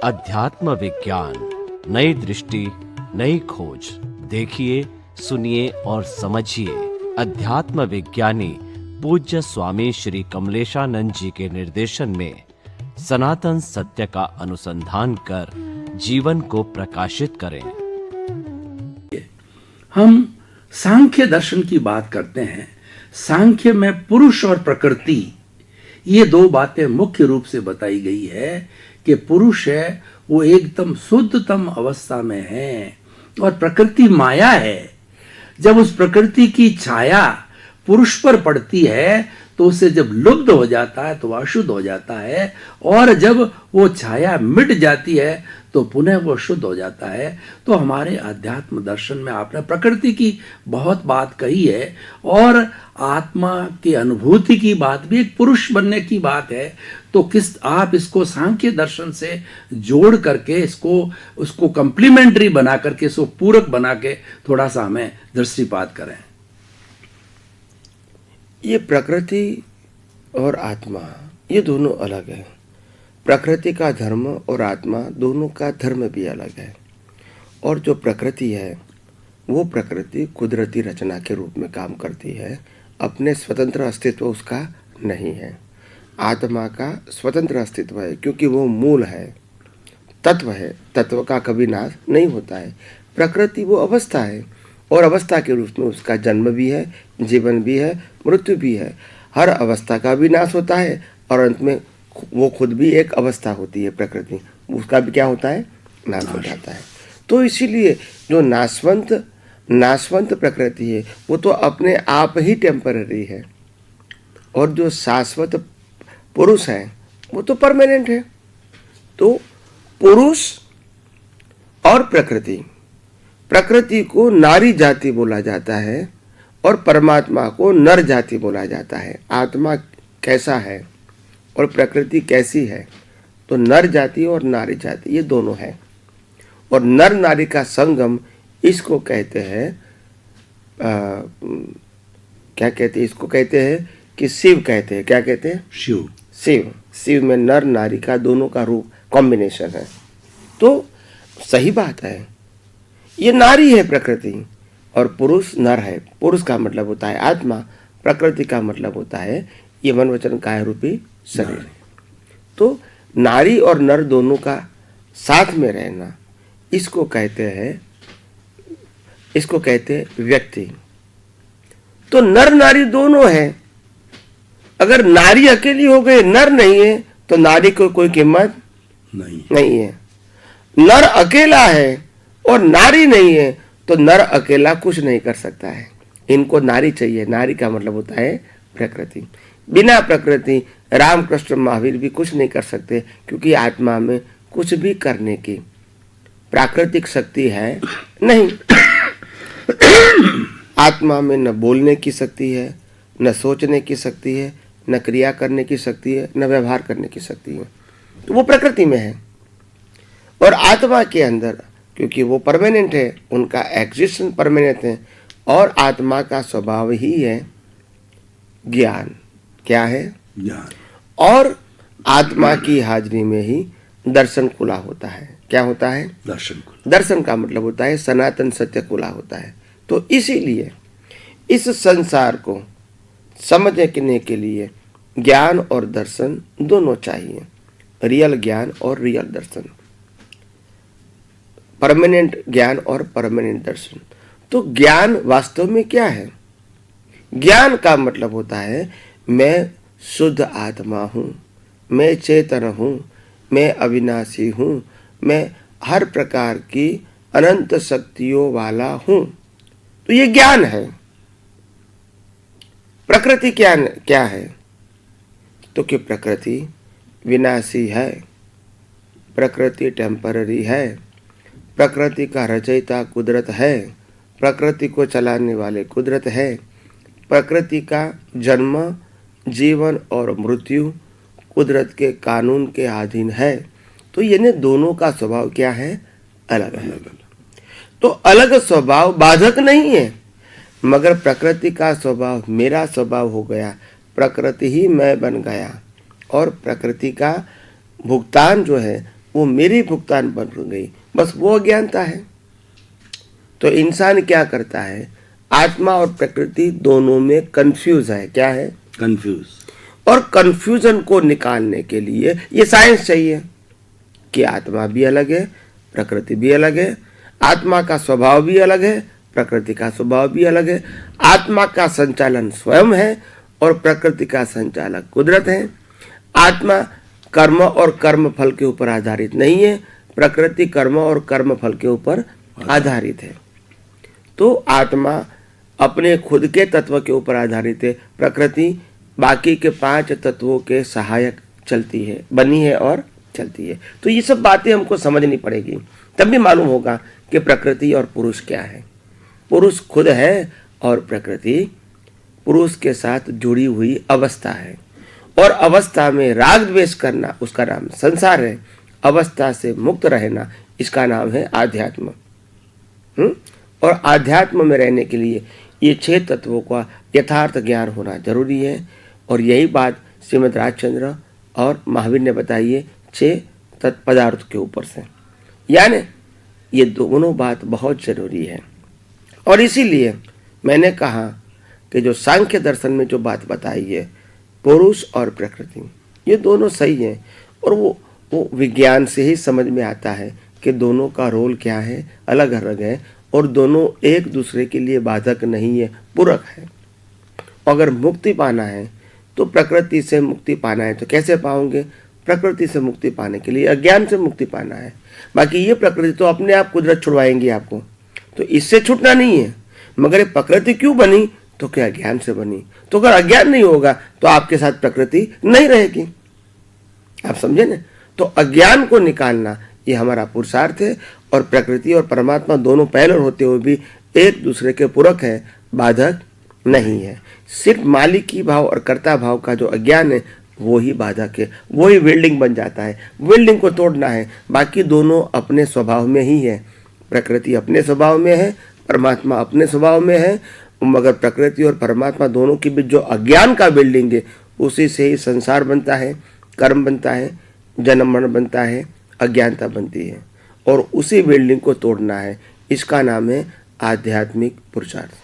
अध्यात्म विज्ञान, नई दृष्टि, नई खोज। देखिए, सुनिए और समझिए। अध्यात्म विज्ञानी पूज्य स्वामी श्री कमलेशानंद जी के निर्देशन में सनातन सत्य का अनुसंधान कर जीवन को प्रकाशित करें। हम सांख्य दर्शन की बात करते हैं। सांख्य में पुरुष और प्रकृति, ये दो बातें मुख्य रूप से बताई गई है कि पुरुष है वो एकदम शुद्धतम अवस्था में है और प्रकृति माया है। जब उस प्रकृति की छाया पुरुष पर पड़ती है तो उसे जब लुप्त हो जाता है तो अशुद्ध हो जाता है, और जब वो छाया मिट जाती है तो पुनः वो शुद्ध हो जाता है। तो हमारे अध्यात्म दर्शन में आपने प्रकृति की बहुत बात कही है, और आत्मा की अनुभूति की बात भी एक पुरुष बनने की बात है। तो किस आप इसको सांख्य दर्शन से जोड़ करके उसको कंप्लीमेंट्री बना करके, इसको पूरक बना के थोड़ा सा हमें दृष्टिपात करें। ये प्रकृति और आत्मा ये दोनों अलग है। प्रकृति का धर्म और आत्मा दोनों का धर्म भी अलग है। और जो प्रकृति है वो प्रकृति कुदरती रचना के रूप में काम करती है, अपने स्वतंत्र अस्तित्व उसका नहीं है। आत्मा का स्वतंत्र अस्तित्व है क्योंकि वो मूल है, तत्व है, तत्व का कभी नाश नहीं होता है। प्रकृति वो अवस्था है और अवस्था के रूप में उसका जन्म भी है, जीवन भी है, मृत्यु भी है। हर अवस्था का भी नाश होता है और अंत में वो खुद भी एक अवस्था होती है प्रकृति, उसका भी क्या होता है, नाश हो जाता है। तो इसीलिए जो नाशवंत प्रकृति है वो तो अपने आप ही टेम्पररी है, और जो शाश्वत पुरुष है वो तो परमानेंट है। तो पुरुष और प्रकृति को नारी जाति बोला जाता है और परमात्मा को नर जाति बोला जाता है। आत्मा कैसा है और प्रकृति कैसी है, तो नर जाति और नारी जाति ये दोनों है। और नर नारी का संगम इसको कहते हैं क्या कहते हैं, इसको कहते हैं कि शिव कहते हैं। क्या कहते हैं? शिव में नर नारी का दोनों का रूप कॉम्बिनेशन है। तो सही बात है, ये नारी है प्रकृति और पुरुष नर है। पुरुष का मतलब होता है आत्मा, प्रकृति का मतलब होता है ये मन वचन काया रूपी शरीर। तो नारी और नर दोनों का साथ में रहना इसको कहते हैं व्यक्ति। तो नर नारी दोनों है। अगर नारी अकेली हो गई, नर नहीं है, तो नारी को कोई कीमत नहीं है। नर अकेला है और नारी नहीं है तो नर अकेला कुछ नहीं कर सकता है। इनको नारी चाहिए। नारी का मतलब होता है प्रकृति। बिना प्रकृति रामकृष्ण महावीर भी कुछ नहीं कर सकते, क्योंकि आत्मा में कुछ भी करने की प्राकृतिक शक्ति है नहीं। आत्मा में न बोलने की शक्ति है, न सोचने की शक्ति है, न क्रिया करने की शक्ति है, न व्यवहार करने की शक्ति है। तो वो प्रकृति में है। और आत्मा के अंदर क्योंकि वो परमानेंट है, उनका एग्जिस्टेंस परमानेंट है, और आत्मा का स्वभाव ही है ज्ञान। क्या है? ज्ञान। और आत्मा की हाजिरी में ही दर्शन खुला होता है। क्या होता है? दर्शन का मतलब होता है सनातन सत्य खुला होता है। तो इसीलिए इस संसार को समझने के लिए ज्ञान और दर्शन दोनों चाहिए। रियल ज्ञान और रियल दर्शन, परमानेंट ज्ञान और परमानेंट दर्शन। तो ज्ञान वास्तव में क्या है? ज्ञान का मतलब होता है मैं शुद्ध आत्मा हूँ, मैं चेतन हूँ, मैं अविनाशी हूँ, मैं हर प्रकार की अनंत शक्तियों वाला हूँ। तो ये ज्ञान है। प्रकृति क्या है? तो कि प्रकृति विनाशी है, प्रकृति टेम्पररी है, प्रकृति का रचयिता कुदरत है, प्रकृति को चलाने वाले कुदरत है, प्रकृति का जन्म, जीवन और मृत्यु कुदरत के कानून के अधीन है। तो ये दोनों का स्वभाव क्या है? अलग है। तो अलग स्वभाव बाधक नहीं है, मगर प्रकृति का स्वभाव मेरा स्वभाव हो गया, प्रकृति ही मैं बन गया, और प्रकृति का भुगतान जो है वो मेरी भुगतान बन गई, बस वो अज्ञानता है। तो इंसान क्या करता है, आत्मा और प्रकृति दोनों में कंफ्यूज है। क्या है? कंफ्यूज। और कंफ्यूजन को निकालने के लिए ये साइंस चाहिए कि आत्मा भी अलग है, प्रकृति भी अलग है, आत्मा का स्वभाव भी अलग है, प्रकृति का स्वभाव भी अलग है, आत्मा का संचालन स्वयं है और प्रकृति का संचालक कुदरत है, आत्मा कर्म और कर्म फल के ऊपर आधारित नहीं है, प्रकृति कर्म और कर्म फल के ऊपर आधारित है। तो आत्मा अपने खुद के तत्व के ऊपर आधारित है, प्रकृति बाकी के 5 तत्वों के सहायक चलती है, बनी है और चलती है। तो ये सब बातें हमको समझनी पड़ेगी, तब भी मालूम होगा कि प्रकृति और पुरुष क्या है। पुरुष खुद है और प्रकृति पुरुष के साथ जुड़ी हुई अवस्था है, और अवस्था में राग द्वेष करना उसका नाम संसार है, अवस्था से मुक्त रहना इसका नाम है आध्यात्म। और आध्यात्म में रहने के लिए ये 6 तत्वों का यथार्थ ज्ञान होना जरूरी है। और यही बात श्रीमद् राजचंद्र और महावीर ने बताई है 6 तत्पदार्थ के ऊपर से, यानी ये दोनों बात बहुत जरूरी है। और इसीलिए मैंने कहा कि जो सांख्य दर्शन में जो बात बताई है, पुरुष और प्रकृति ये दोनों सही हैं, और वो विज्ञान से ही समझ में आता है कि दोनों का रोल क्या है, अलग अलग है, और दोनों एक दूसरे के लिए बाधक नहीं है, पूरक है। अगर मुक्ति पाना है तो प्रकृति से मुक्ति पाना है, तो कैसे पाओगे? प्रकृति से मुक्ति पाने के लिए अज्ञान से मुक्ति पाना है। बाकी ये प्रकृति तो अपने आप कुदरत छुड़वाएंगी आपको, तो इससे छूटना नहीं है। मगर ये प्रकृति क्यों बनी? तो क्या अज्ञान से बनी। तो अगर अज्ञान नहीं होगा तो आपके साथ प्रकृति नहीं रहेगी। आप समझे ना? तो अज्ञान को निकालना ये हमारा पुरुषार्थ है, और प्रकृति और परमात्मा दोनों पहले होते हुए भी एक दूसरे के पूरक है, बाधक नहीं है। सिर्फ मालिकी भाव और कर्ता भाव का जो अज्ञान है वो ही बाधक है, वो ही बिल्डिंग बन जाता है। बिल्डिंग को तोड़ना है, बाकी दोनों अपने स्वभाव में ही है। प्रकृति अपने स्वभाव में है, परमात्मा अपने स्वभाव में है, मगर प्रकृति और परमात्मा दोनों के बीच जो अज्ञान का बिल्डिंग है उसी से ही संसार बनता है, कर्म बनता है, जन्म मरण बनता है, अज्ञानता बनती है, और उसी बिल्डिंग को तोड़ना है। इसका नाम है आध्यात्मिक पुरुषार्थ।